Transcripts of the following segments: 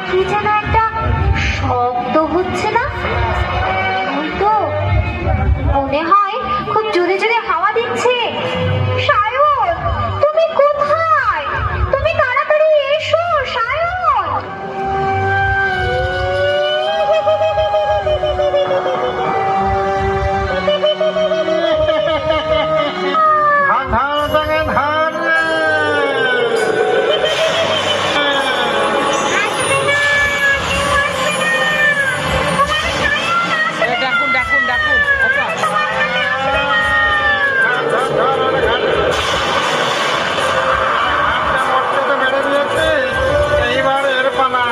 কি যেন একটা শব্দ হচ্ছে না? ওই তো মনে হয় খুব জোরে জোরে হাওয়া দিচ্ছে। সায়ন, তুমি কোথায়? তুমি তাড়াতাড়ি এসো সায়ন। ডাকুন ডাকুন ডাকুন এইবার এর পালা।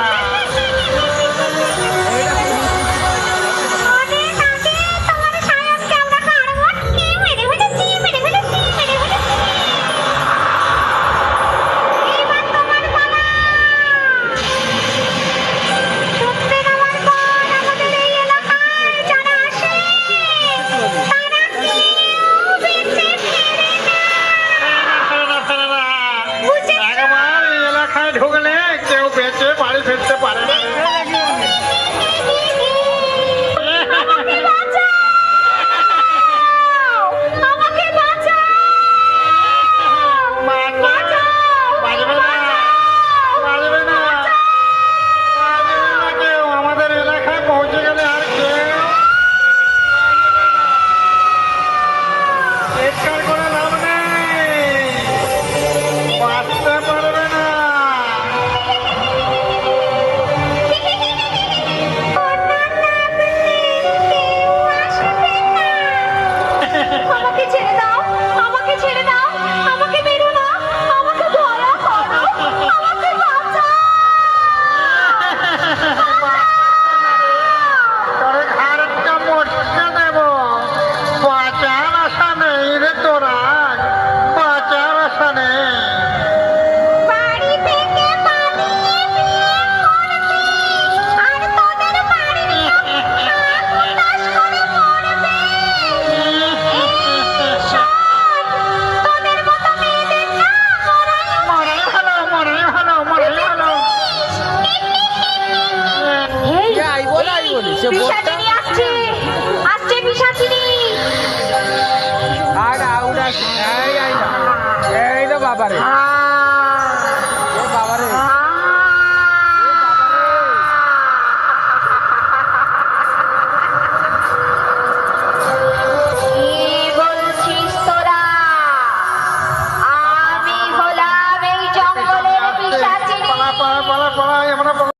ঢুকলে কেউ বেঁচে বাড়ি ফিরতে পারে না। আমাদের এলাকায় পৌঁছে গেলে আর কেউ চিৎকার করে লাভ নেই, বাঁচতে পারবে না। আমাকে ছেড়ে দাও, আমাকে ছেড়ে দাও, আমাকে মেরো না, আমাকে দয়া করো, আমাকে বাঁচাও। তোর ঘাড়টা মোটকে দেব, বাঁচার আশা নেই রে তোরা, বাঁচার আশা নেই। বাড়ি থেকে পালিয়ে বিয়ে করবি, আর তোদের বাড়ির লোক হাত-হুতাশ করে মরবে। এই শোন, তোদের মতো মেয়েদের না মরাই ভালো, মরাই ভালো, মরাই ভালো। এই, আই বলি সে পিশাচিনী আসছে, আসছে পিশাচিনী। আর আউরা এই তো বাবারে